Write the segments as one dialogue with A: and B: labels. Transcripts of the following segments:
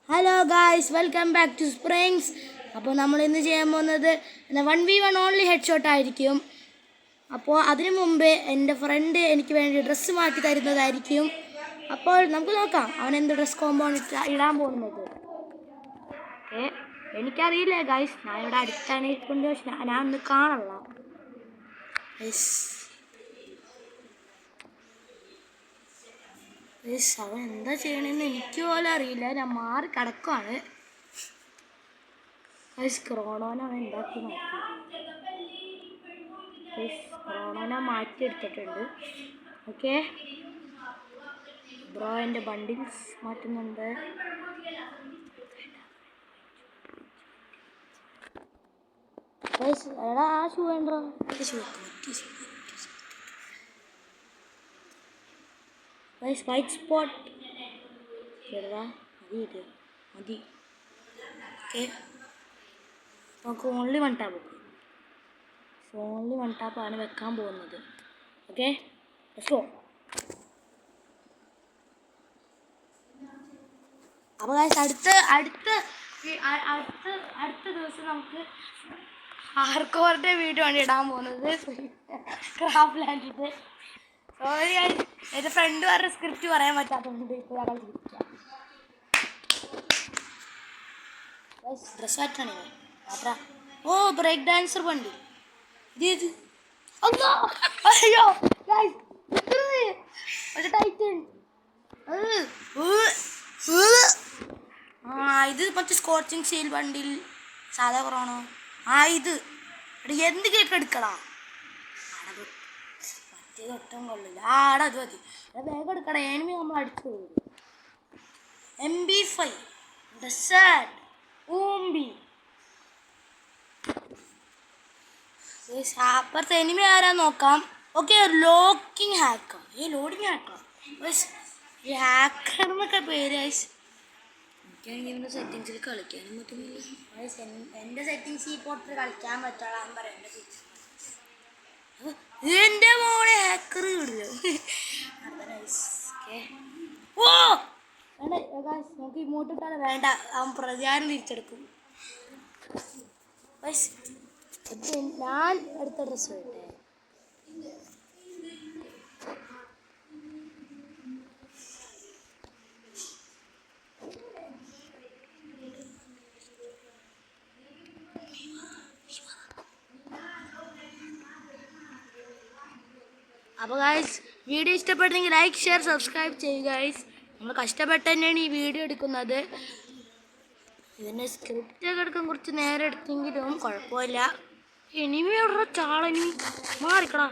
A: Hello guys, welcome back to Springs. അപ്പോൾ നമ്മൾ ഇന്ന് ചെയ്യാൻ പോകുന്നത് 1v1 ഓൺലി ഹെഡ് ഷോട്ട് ആയിരിക്കും. അപ്പോൾ അതിനു മുമ്പ് എൻ്റെ ഫ്രണ്ട് എനിക്ക് വേണ്ടി ഡ്രസ്സ് മാറ്റി തരുന്നതായിരിക്കും. അപ്പോൾ നമുക്ക് നോക്കാം അവൻ എന്ത് ഡ്രസ് കോമ്പോ ഇടാൻ പോകുന്നത്. ഓക്കെ, എനിക്കറിയില്ല ഗായ്സ്, ഞാൻ ഇവിടെ അടുത്താണ് ഇരിക്കുന്നത്. പക്ഷെ ഞാൻ ഒന്ന് കാണല്ല. അവൻ എന്താ ചെയ്യണമെന്ന് എനിക്ക് പോലും അറിയില്ല. ഞാൻ മാറി കിടക്കുവാണ്. ക്രോണോനെ അവൻ ഉണ്ടാക്കി മാറ്റി. ക്രോണോനെ മാറ്റിയെടുത്തിട്ടുണ്ട്. ഓക്കെ ബ്രോ, എൻ്റെ ബണ്ടിൽസ് മാറ്റുന്നുണ്ട്. എടാ, ആ ഷൂ വേണ്ടോ? വൈറ്റ് സ്പോട്ട് ചെറുതാ മതി മതി. ഓക്കെ, നമുക്ക് ഓൺലി വൺ ടാപ്പാണ് വെക്കാൻ പോകുന്നത്. Okay, let's go. അപ്പോൾ അടുത്ത ദിവസം നമുക്ക് ഹാർഡ്കോറിൻ്റെ വീഡിയോ ആണ് ഇടാൻ പോകുന്നത്. ക്രാഫ്റ്റ് ലാൻഡിൻ്റെ. സോറി, എൻ്റെ ഫ്രണ്ട് പറഞ്ഞ സ്ക്രിപ്റ്റ് പറയാൻ പറ്റാത്തതുകൊണ്ട് ഇപ്പോൾ ഞങ്ങൾ ചിരിക്കാം. ഡ്രസ് മാറ്റാണ് മാത്ര. ഓ, ബ്രേക്ക് ഡാൻസർ വണ്ടി ഇത്. അയ്യോ ടൈറ്റൻ. ഇത് മറ്റേ സ്കോച്ചിങ് സ്റ്റീൽ വണ്ടിയിൽ സാധാ കുറവാണോ? ഇത് എന്ത് കേക്ക് എടുക്കടാ. മറ്റേത് ഒട്ടും കൊള്ളില്ല. അത് മതി. വേഗം എടുക്കടാ, എനിമി നമ്മൾ അടിച്ചു പോകും. MP5 desert ഊമ്പി. അപ്പുറത്തെ എനിമി ആരാ നോക്കാം. Okay, loading hacker. ഈ ഹാക്കർ എന്നൊക്കെ പേര്. എനിക്കാണെങ്കിൽ സെറ്റിങ്സിൽ കളിക്കാനും പറ്റുന്നില്ല. എൻ്റെ സെറ്റിങ്സ് ഈ പോട്ട് കളിക്കാൻ പറ്റാൻ പറയണ്ട. എൻ്റെ മോളെ ഹാക്കർ വിടില്ല. ഓ നമുക്ക് ഇങ്ങോട്ട് ഇട്ടാലും വേണ്ട, അവൻ പ്രചാരം തിരിച്ചെടുക്കും. ഞാൻ അടുത്ത ഡ്രസ്സ് വേണ്ടേ. അപ്പോൾ ഗായ്സ്, വീഡിയോ ഇഷ്ടപ്പെട്ടെങ്കിൽ ലൈക്ക്, ഷെയർ, സബ്സ്ക്രൈബ് ചെയ്യുക ഗായ്സ്. നമ്മൾ കഷ്ടപ്പെട്ട് തന്നെയാണ് ഈ വീഡിയോ എടുക്കുന്നത്. ഇതിൻ്റെ സ്ക്രിപ്റ്റൊക്കെ എടുക്കാൻ കുറച്ച് നേരം എടുത്തെങ്കിലും കുഴപ്പമില്ല. എനിമിയോടുള്ള ചാളനി മാറിക്കടാ.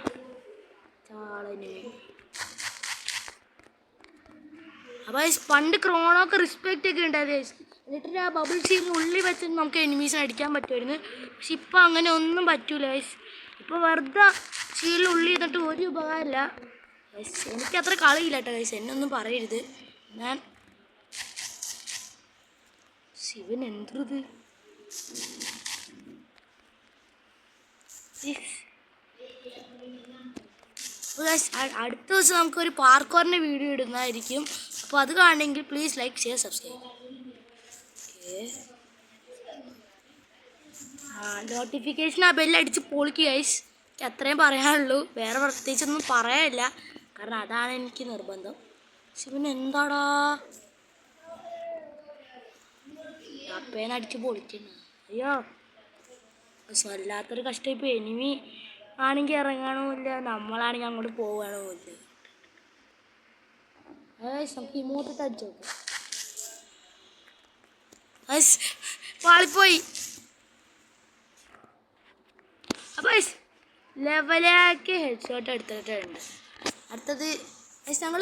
A: അപ്പോൾ പണ്ട് ക്രോണൊക്കെ റെസ്പെക്റ്റ് ഒക്കെ ഉണ്ടായത്. എന്നിട്ട് ആ ബബിൾ ഷീറ്റിന് ഉള്ളിൽ വെച്ച് നമുക്ക് എനിമീസിനെ അടിക്കാൻ പറ്റുമായിരുന്നു. പക്ഷെ ഇപ്പം അങ്ങനെ ഒന്നും പറ്റൂല ഗൈസ്. ഇപ്പോൾ വെറുതെ ഷീലിൽ ഉള്ളിൽ ചെയ്തിട്ട് ഒരു ഉപകാരമില്ല. എനിക്കത്ര കളിയില്ല കേട്ടോ ഗൈസ്, എന്നൊന്നും പറയരുത്. ഞാൻ ശിവൻ എന്തത്. അടുത്ത ദിവസം നമുക്കൊരു പാർക്കോറിൻ്റെ വീഡിയോ ഇടുന്നതായിരിക്കും. അപ്പോൾ അത് കാണണമെങ്കിൽ please like, share, subscribe. Notification ആ ബെല്ലടിച്ച് പൊളിക്കുക ഗൈസ്. എനിക്ക് അത്രയും പറയാനുള്ളൂ. വേറെ പ്രത്യേകിച്ചൊന്നും പറയാനില്ല, കാരണം അതാണ് എനിക്ക് നിർബന്ധം. ശിവൻ എന്താടാ അപ്പേനടിച്ച് പൊളിക്കുന്നു. അയ്യോ, വല്ലാത്തൊരു കഷ്ടം. ഇപ്പോൾ എനിമി ആണെങ്കിൽ ഇറങ്ങണമില്ല, നമ്മളാണെങ്കിൽ അങ്ങോട്ട് പോകണമില്ല. നമുക്ക് ഇമോട്ടിട്ട് അടിച്ചു നോക്കാം. പാളിപ്പോയി. അപ്പോൾ ലെവലാക്കി ഹെഡ് ഷോട്ട് എടുത്തിട്ടുണ്ട്. അടുത്തത് ഞങ്ങൾ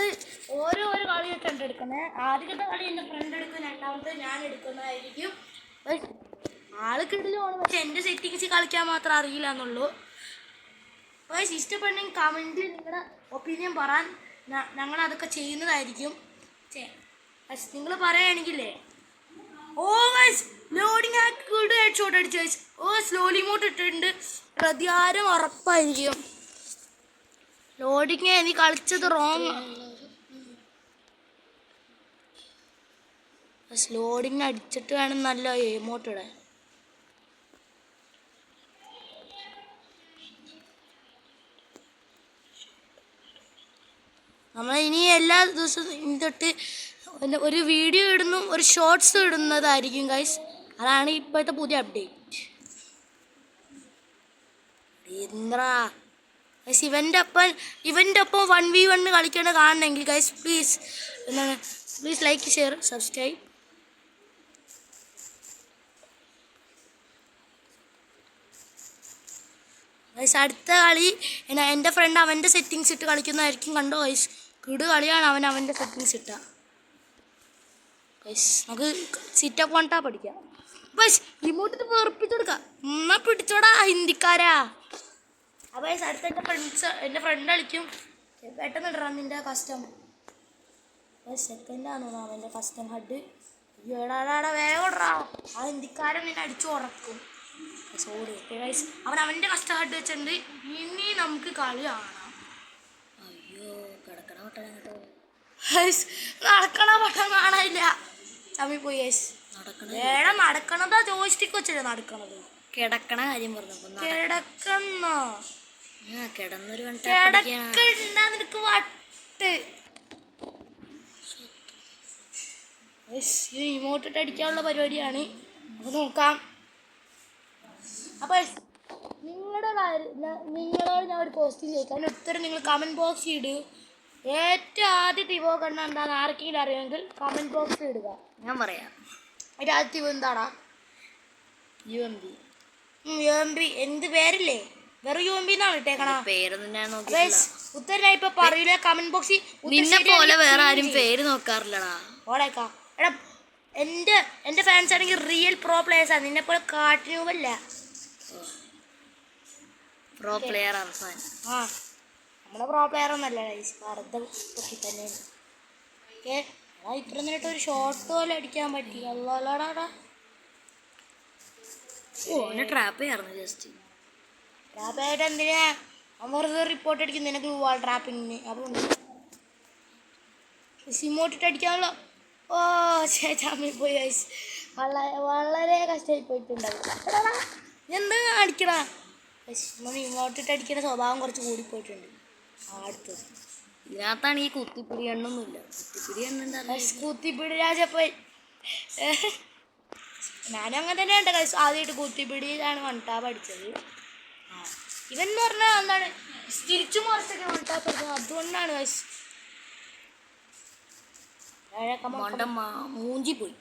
A: ഓരോ കളിയായിട്ടുണ്ട് എടുക്കുന്നത്. ആദ്യത്തെ കളി എൻ്റെ ഫ്രണ്ട് എടുക്കും, രണ്ടാമത്തെ ഞാൻ എടുക്കുന്നതായിരിക്കും. ആൾക്കിടയിലാണ്, പക്ഷെ എൻ്റെ സെറ്റിങ്സ് കളിക്കാൻ മാത്രം അറിയില്ല എന്നുള്ളൂ. അപ്പോൾ ഇഷ്ടപ്പെടണമെങ്കിൽ കമൻറ്റിൽ നിങ്ങളുടെ ഒപ്പീനിയൻ പറയാൻ ഞങ്ങൾ അതൊക്കെ ചെയ്യുന്നതായിരിക്കും. നിങ്ങൾ പറയുകയാണെങ്കിലേ. ഓ ഗൈസ്, ലോഡിങ് ആക്കിയിട്ട് ഹെഡ് ഷോട്ട് അടിച്ചു ഗൈസ്. ഓ, സ്ലോലി മോട്ട് ഇട്ടിട്ടുണ്ട്. പ്രതികാരം ഉറപ്പായിരിക്കും. ലോഡിങ് നീ കളിച്ചത് റോങ്. ലോഡിങ് അടിച്ചിട്ട് വേണം നല്ല എമോട്ട് ഇടാൻ. നമ്മൾ ഇനി എല്ലാ ദിവസവും ഇനി തൊട്ട് ഒരു വീഡിയോ ഇടുന്നു, ഒരു ഷോർട്സ് ഇടുന്നതായിരിക്കും ഗൈസ്. അതാണ് ഇപ്പോഴത്തെ പുതിയ അപ്ഡേറ്റ്. ഇവൻ്റെ ഒപ്പം 1v1 കളിക്കേണ്ട കാണണമെങ്കിൽ guys please like share subscribe. Guys അടുത്ത കളി എൻ്റെ ഫ്രണ്ട് അവൻ്റെ സെറ്റിങ്സ് ഇട്ട് കളിക്കുന്നതായിരിക്കും. കണ്ടോ ഗൈസ്, കിടു കളിയാണ്. അവൻ്റെ സെറ്റിങ്സ് ഇട്ട ഗൈസ്. നമുക്ക് സിറ്റപ്പ് വണ്ടാ പഠിക്കാം ഗൈസ്. ഇമോട്ടിട്ട് വെറുപ്പിച്ചു കൊടുക്കാം. എന്നാ പിടിച്ചോടാ ഹിന്ദിക്കാരാ. അപ്പോൾ ഗൈസ് അടുത്ത എൻ്റെ ഫ്രണ്ട് കളിക്കും. പെട്ടെന്ന് ഇടാം നിൻ്റെ കസ്റ്റം. സെക്കൻഡാണോ അവൻ്റെ കസ്റ്റം ഹഡ്. എടാടാ വേഗം ഇടാ, ആ ഹിന്ദിക്കാരൻ നിന്നെ അടിച്ചു ഉറക്കും. സോറി ഗൈസ്, അവൻ്റെ കസ്റ്റം ഹഡ് വെച്ചിട്ടുണ്ട്. ഇനി നമുക്ക് കളി കാണാം. അയ്യോ കിടക്കണ പട്ടണം കേട്ടോ ഗൈസ്, നടക്കണ പട്ടം കാണാനില്ല. ചമ്മിപ്പോയി ഗൈസ്. നടക്കണതാ ജോയിസ്റ്റിക്ക് വെച്ചല്ലേ നടക്കണത്. കിടക്കണ കാര്യം പറഞ്ഞപ്പോ കിടക്കുന്നോ കിടന്നൊരു നിനക്ക് വട്ട്. ഇമോട്ടിട്ട് അടിക്കാനുള്ള പരിപാടിയാണ്. അപ്പൊ നോക്കാം. അപ്പൊ നിങ്ങളോട് ഞാൻ ഒരു ക്വസ്റ്റ്യൻ ചോദിക്കാം. അതിന് ഉത്തരം നിങ്ങൾ കമൻറ്റ് ബോക്സിൽ ഇടുക. ഏറ്റവും ആദ്യത്തെ ഇവോ കണ്ട എന്താണെന്ന് ആർക്കെങ്കിലും അറിയുമെങ്കിൽ കമൻറ്റ് ബോക്സിൽ ഇടുക. ഞാൻ പറയാം. അതിൻ്റെ ആദ്യത്തെ ഇവ എന്താടാ? UMP. എന്ത് പേരില്ലേ? വെറും UMP എന്നാണ് ഇട്ടേക്കണ. ഉത്തരം ഇപ്പൊ പറയൂല. കമന്റ് ബോക്സിൽ വേറെ ആരും പേര് നോക്കാറില്ലടാ. ഓടേക്കാ എടാ, എൻ്റെ ഫാൻസ് ആണെങ്കിൽ റിയൽ പ്രോ പ്ലേയേഴ്സാണ്. നിന്നെ പോലെ കാട്ടിനൂവല്ല. പ്രോ പ്ലെയർ ആണ്. നമ്മളെ പ്രോ പ്ലെയർ ഒന്നല്ല വെറുതെ പൊക്കി തന്നെയാണ്. ഓക്കെ ഇത്ര നേരിട്ട് ഒരു ഷോട്ട് പോലെ അടിക്കാൻ പറ്റി. അല്ലാടാടാ ട്രാപ്പ് ചെയ്യാറുണ്ട്. ജസ്റ്റ് ട്രാപ്പ് ആയിട്ട് എന്തിനാ വെറുതെ റിപ്പോർട്ട് അടിക്കും നിനക്ക് ട്രാപ്പിങ്ങിന്. അപ്പം സിമോട്ടിട്ട് അടിക്കാനുള്ള ചാമ്പിൽ പോയി ഗൈസ്. വളരെ കഷ്ടമായി പോയിട്ടുണ്ടാവും. എന്താ അടിക്കടാ ഇങ്ങോട്ടിട്ട് അടിക്കുന്ന സ്വഭാവം കുറച്ച് കൂടിപ്പോയിട്ടുണ്ട്. അടുത്തത് ഇതിനകത്താണ് ഈ കുത്തിപ്പിടി എണ്ണൊന്നുമില്ല. കുത്തിപ്പിടി രാജപ്പോയി. ഞാനും അങ്ങനെ തന്നെ ഉണ്ട് ഗൈസ്. ആദ്യമായിട്ട് കുത്തിപ്പിടിയിലാണ് വൺടാപ്പ് അടിച്ചത്. ഇവൻ എന്ന് പറഞ്ഞാൽ എന്താണ് തിരിച്ചു മറിച്ചൊക്കെ വൺടാപ്പ് അടിച്ചത്. അതുകൊണ്ടാണ് ഗൈസ് മൂഞ്ചി പോയി.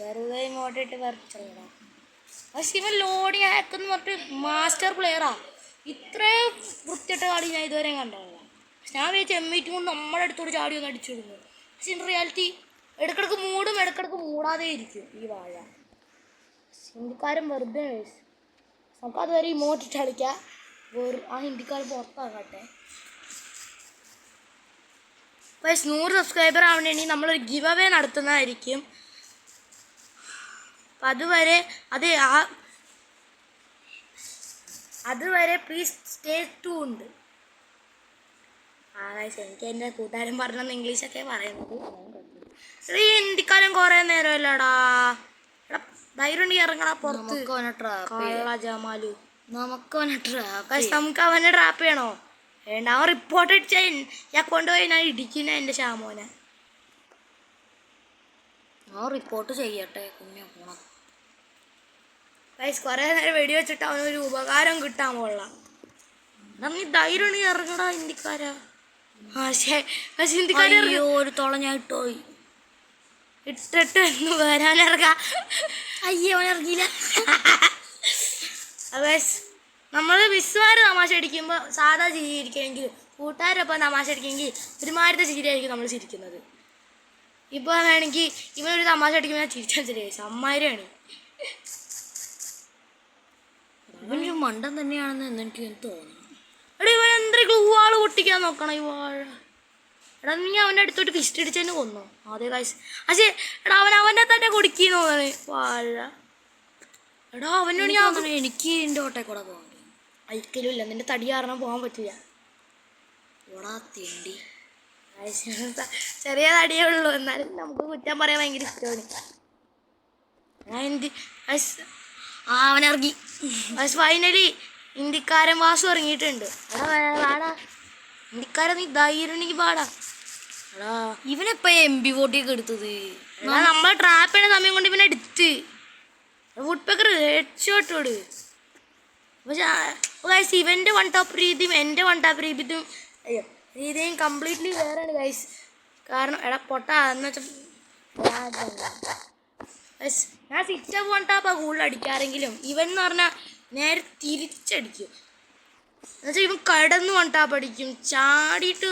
A: വെറുതെ ഇങ്ങോട്ടിട്ട് വരച്ചോടാ. പക്ഷെ ഇവൻ ലോഡിങ് ഹാക്കെന്ന് പറഞ്ഞിട്ട് മാസ്റ്റർ പ്ലെയറാ. ഇത്രയും വൃത്തിയിട്ട കളി ഞാൻ ഇതുവരെ കണ്ടതല്ല. ഞാൻ വിചാരിച്ച M8 കൊണ്ട് നമ്മുടെ അടുത്തോട് ചാടി ഒന്ന് അടിച്ചിടുന്നു. പക്ഷെ ഇൻ റിയാലിറ്റി ഇടക്കിടക്ക് മൂടും ഇടക്കിടക്ക് മൂടാതെ ഇരിക്കും ഈ വാഴ. ഹിന്ദിക്കാരൻ വെറുതെ നമുക്ക് അതുവരെ ഇമോട്ടിട്ട് കളിക്കാം. ആ ഹിന്ദിക്കാരൻ പുറത്താകട്ടെ. അപ്പോൾ 100 സബ്സ്ക്രൈബർ ആവാൻ വേണ്ടി നമ്മളൊരു ഗിവ് അവേ നടത്തുന്നതായിരിക്കും. അപ്പം അതുവരെ പ്ലീസ് സ്റ്റേ ട്യൂൺഡ്. എനിക്ക് എൻ്റെ കൂട്ടുകാരൻ പറഞ്ഞെന്ന് ഇംഗ്ലീഷൊക്കെ പറയുന്നത്. ഈ ഹിന്ദിക്കാരൻ കുറേ നേരമല്ലടാ. എടാ ധൈര്യം ഇറങ്ങടാ പുറത്ത്. ജമാലു നമുക്ക് അവനെ ട്രാപ്പ് ചെയ്യണോ? വേണ്ട, അവൻ റിപ്പോർട്ട് അടിച്ചാൽ ഞാൻ കൊണ്ടുപോയി ഞാൻ ഇടിക്കുന്ന എൻ്റെ ഷാമോനെ. അവൻ റിപ്പോർട്ട് ചെയ്യട്ടെ കുഞ്ഞു പോണം. ഗൈസ് കുറേ നേരം വെടി വെച്ചിട്ട് അവനൊരു ഉപകാരം കിട്ടാൻ പോളാം. നീ ധൈര്യം ഇറങ്ങടാ ഹിന്ദിക്കാരാ. പക്ഷെ ഹിന്ദിക്കാർ ഒരു തുള ഞാൻ ഇട്ടുപോയി. ഇട്ടിട്ട് എന്ന് വരാനിറങ്ങാം. അയ്യോ അവൻ ഇറങ്ങിയില്ല. നമ്മൾ വിസ്മാർ തമാശ അടിക്കുമ്പോൾ സാധാ ചിരിയിരിക്കുമെങ്കിൽ കൂട്ടുകാരൊപ്പം തമാശ അടിക്കുമെങ്കിൽ ഒരുമാതിരത്തെ ചിരിയായിരിക്കും നമ്മൾ ചിരിക്കുന്നത്. ഇപ്പോൾ വേണമെങ്കിൽ ഇവനൊരു തമാശ അടിക്കുമ്പോൾ ഞാൻ ചിരിച്ചാൽ ശരിയായി അമ്മാരിയാണ്. ഇവനൊരു മണ്ടൻ തന്നെയാണെന്ന് എനിക്ക് തോന്നുന്നു. എടാ ഇവൻ എന്തൊരു ഗ്ലൂ ആൾ പൊട്ടിക്കാൻ നോക്കണം ഈ വാഴ. എടാ നീ അവൻ്റെ അടുത്തോട്ട് പിസ്റ്റ് അടിച്ചതിന് കൊന്നോ? അതെ കാശ്. പക്ഷേ എടാ അവനെ തന്നെ കൊടുക്കുന്നു തോന്നണേ വാഴ. എടാ അവനോട് ഞാൻ എനിക്ക് എൻ്റെ ഓട്ടേ കൂടെ പോകാൻ ഒരിക്കലും ഇല്ല. നിൻ്റെ തടി കാരണം പോകാൻ പറ്റില്ല. ഓടാ തെണ്ടി. ചെറിയ തടിയേ ഉള്ളൂ, എന്നാലും നമുക്ക് കുറ്റം പറയാൻ ഭയങ്കര ഇഷ്ടമാണ്. അവനിറങ്ങി. ഫൈനലി ഇന്ത്യക്കാരൻ വാസു ഇറങ്ങിയിട്ടുണ്ട്. പാടാ ഇന്ത്യക്കാരൻ, നീ ധൈര്യം ഉണ്ടെങ്കിൽ പാടാ.
B: ഇവനെപ്പ MP40 ഒക്കെ എടുത്തത്?
A: നമ്മൾ ട്രാപ്പ് ചെയ്യുന്ന സമയം കൊണ്ട് ഇവനെ എടുത്ത് വുഡ് പേക്കർ ഹെഡ്ഷോട്ടോട്. പക്ഷേ ഇവൻ്റെ വൺ ടോപ്പ് രീതിയും എൻ്റെ വൺ ടോപ്പ് രീതിയും രീതിയും കംപ്ലീറ്റ്ലി വേറെയാണ് ഗൈസ്. കാരണം എടാ പൊട്ട എന്ന് വെച്ചാൽ ഞാൻ സിറ്റപ്പ് വൺ ടോപ്പാണ് കൂടുതൽ അടിക്കാറെങ്കിലും ഇവൻ എന്ന് പറഞ്ഞാൽ നേരെ തിരിച്ചടിക്കും. എന്നുവെച്ചാൽ ഇവൻ കടന്ന് വൺ ടോപ്പ് അടിക്കും, ചാടിയിട്ട്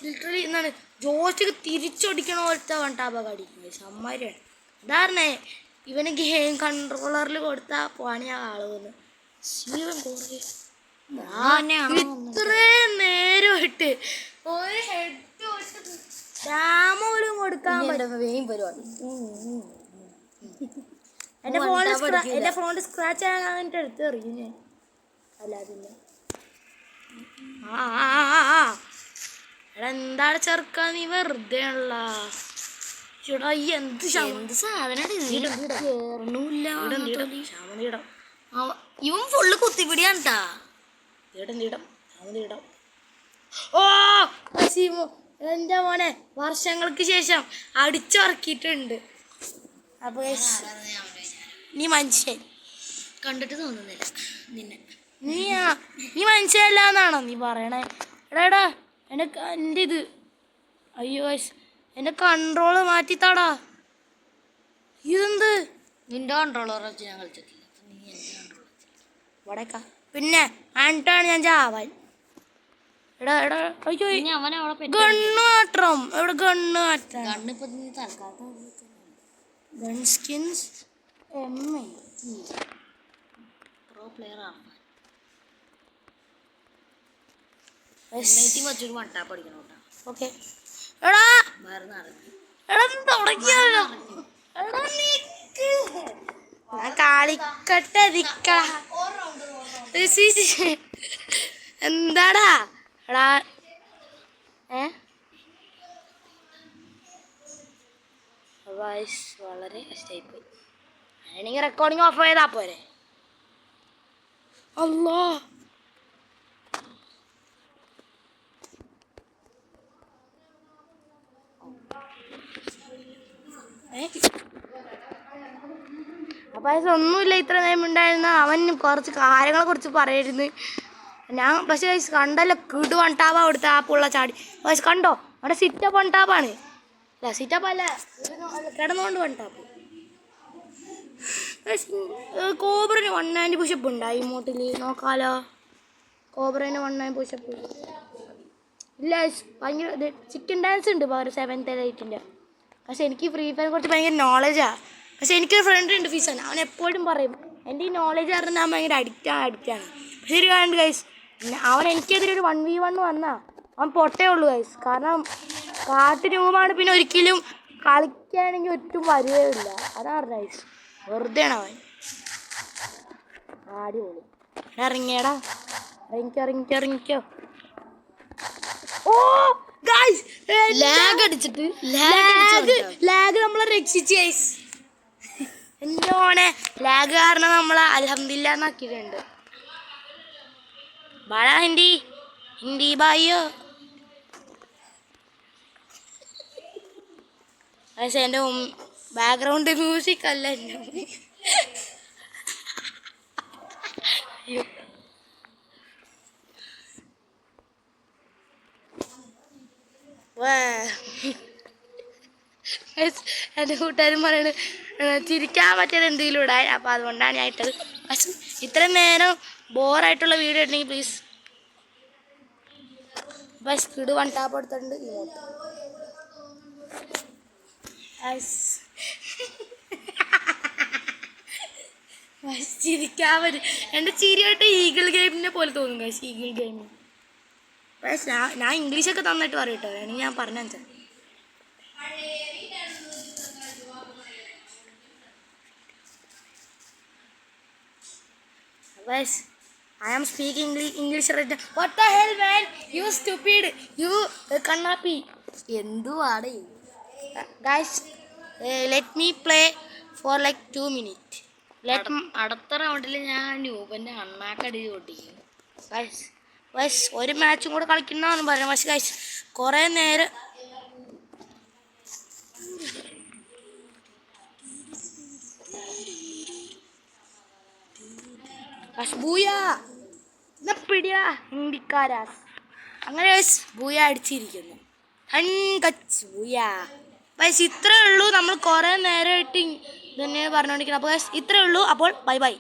A: ലിറ്ററലി എന്താണ് ജോസ്റ്റൊക്കെ തിരിച്ചടിക്കണ പോലത്തെ വൺ ടോപ്പൊക്കെ അടിക്കും. അമ്മാരിയാണ് ഉദാഹരണേ. ഇവന് ഗെയിം കൺട്രോളറിൽ കൊടുത്താൽ പണിയാ ആളുവന്ന് ശീവൻ കുറേ ഇത്രയും നേരമായിട്ട് ഒരു ഹെഡ് ഡാമോലും കൊടുക്കാൻ
B: പരിപാടി.
A: എൻ്റെ ഫോണിൽ സ്ക്രാച്ച് ആകാൻ എടുത്ത് എറിയും ഞാൻ. അല്ലാതില്ല. എടാ എന്താണ് ചെറുക്കാ, നീ വെറുതെ ആണല്ല. ചേട്ടാ ഈ എന്ത്
B: സാധനം
A: ഇവൻ ഫുള്ള് കുത്തിപ്പിടിയാണ്ടാ. ഓ എൻ്റെ മോനെ വർഷങ്ങൾക്ക് ശേഷം അടിച്ചിറക്കിയിട്ടുണ്ട്. അപ്പൊ നീ മനുഷ്യൻ
B: കണ്ടിട്ട് തോന്നുന്നില്ല നിന്നെ.
A: നീ മനുഷ്യല്ല എന്നാണോ നീ പറയണേ? എടാ എൻ്റെ ഇത് അയ്യോ എൻ്റെ കൺട്രോള് മാറ്റിത്താടാ. ഇതെന്ത്
B: നിന്റെ കൺട്രോളർ വെച്ച് ഞാൻ കളിച്ചിട്ടില്ല.
A: വടക്ക പിന്നെ ആണ്ടാണ് ഞാൻ ചാവാൻ. എടാ അയ്യോ ഗണ്ണ് മാറ്റം. എവിടെ ഗണ്ണ് മാറ്റാൻ?
B: ഗണ്ണിപ്പോ
A: ഗൺ സ്കിൻസ്
B: പ്രോ പ്ലെയർ ആണ്. വെച്ചൊരു വട്ടാ പഠിക്കണം കേട്ടോ.
A: ഓക്കെ എടാ
B: വേറെ നടന്നു
A: തുടങ്ങിയല്ലോ. ഞാൻ കളിക്കട്ടെ എന്താടാ എടാ വളരെ കഷ്ടമായിപ്പോയി. അങ്ങനെയാണെങ്കിൽ റെക്കോർഡിങ് ഓഫ് ചെയ്താ പോരെ. അല്ലാ അപ്പം ഒന്നുമില്ല. ഇത്ര നേരം ഉണ്ടായിരുന്ന അവൻ കുറച്ച് കാര്യങ്ങളെ കുറിച്ച് പറയായിരുന്നു ഞാൻ. പക്ഷേ കണ്ടല്ലോ കിടു വൺ ടാപ്പാ കൊടുത്ത ആപ്പുള്ള ചാടി. പക്ഷെ കണ്ടോ അവിടെ സിറ്റപ്പ് വൺ ടാപ്പാണ്. അല്ല സിറ്റപ്പ് അല്ല, കിടന്നുകൊണ്ട് വൺ ടാപ്പ്. കോബ്രന് 190 പുഷപ്പ് ഉണ്ടായി ഇമോട്ടിൽ. നോക്കാലോ കോബ്രന് 190 പുഷപ്പ് ഇല്ല. ഭയങ്കര ചിക്കൻ ഡാൻസ് ഉണ്ട് വേറെ 7th 8th. പക്ഷെ എനിക്ക് ഫ്രീ ഫയറിനെ കുറിച്ച് ഭയങ്കര നോളജാണ്. പക്ഷെ എനിക്കൊരു ഫ്രണ്ട് ഉണ്ട് ഫീസാൻ, അവൻ എപ്പോഴും പറയും എൻ്റെ ഈ നോളജ് കാരണം ഞാൻ ഭയങ്കര അഡിക്റ്റാണ്. പക്ഷെ ഒരു കാര്യം ഗൈസ്, അവൻ എനിക്കെതിരെ ഒരു 1v1 വന്നാൽ അവൻ പൊട്ടേ ഉള്ളൂ ഗൈസ്. കാരണം കാട്ട് രൂപമാണ്. പിന്നെ ഒരിക്കലും കളിക്കുകയാണെങ്കിൽ ഒട്ടും വരുകയില്ല. അതാണ് ഗൈസ്, വെറുതെയാണ് അവൻ. അടിപൊളി. ഇറങ്ങിയടാ, ഇറങ്ങിക്കോ. ഓ ഗൈസ്
B: ലാഗ് അടിച്ചിട്ട്
A: ലാഗ് നമ്മളെ രക്ഷിച്ച് ഗൈസ്. എൻ്റെ മോനെ ലാഗ് കാരണം നമ്മളെ അൽഹംദുലില്ലാ എന്നാക്കിയിട്ടുണ്ട്. ബടാ ഹിന്ദി ഭായിയോ. പക്ഷെ എൻ്റെ ബാക്ക്ഗ്രൗണ്ട് മ്യൂസിക് അല്ല എൻ്റെ. എൻ്റെ കൂട്ടുകാരും പറയണത് ചിരിക്കാൻ പറ്റിയത് എന്തെങ്കിലും ഇടാൻ. അപ്പോൾ അതുകൊണ്ടാണ് ഞാൻ ഇട്ടത്. പക്ഷെ ഇത്രയും നേരം ബോറായിട്ടുള്ള വീഡിയോ ഇട്ടുണ്ടെങ്കിൽ പ്ലീസ്. അപ്പം സ്പീഡ് വൺ ടാപ്പ് എടുത്തിട്ടുണ്ട് ഇങ്ങോട്ട്. ചിരിക്കാൻ പറ്റും. എൻ്റെ ചിരിയായിട്ട് ഈഗിൾ ഗെയിമിനെ പോലെ തോന്നും ഗൈസ്. ഈഗിൾ ഗെയിമിന് ഞാൻ ഇംഗ്ലീഷൊക്കെ തന്നിട്ട് പറയും കേട്ടോ. വേണമെങ്കിൽ ഞാൻ പറഞ്ഞു വെച്ചാൽ I am speaking English right now. What the hell, man? You stupid. You kannapi.
B: എന്തുവാടേ
A: Guys, let me play for like 2 minutes.
B: അടുത്ത റൗണ്ടിൽ ഞാൻ ന്യൂബന്റെ അണ്ണാക്കടി പൊട്ടിക്കും.
A: Guys, ഒരു മാച്ചും കൂടെ കളിക്കണമെന്ന് പറഞ്ഞു. പക്ഷേ ഗൈസ് കുറേ നേരം ബൂയാ പിടിയാ ഹിന്ദിക്കാരാസ് അങ്ങനെ ഗൈസ് ബൂയ അടിച്ചിരിക്കുന്നു. ബൂയാ ഗൈസ് ഇത്രേ ഉള്ളൂ. നമ്മൾ കുറേ നേരമായിട്ട് ഇത് തന്നെയാണ് പറഞ്ഞുകൊണ്ടിരിക്കുന്നത്. അപ്പോൾ ഗൈസ് ഇത്രേ ഉള്ളൂ. അപ്പോൾ ബൈ ബൈ.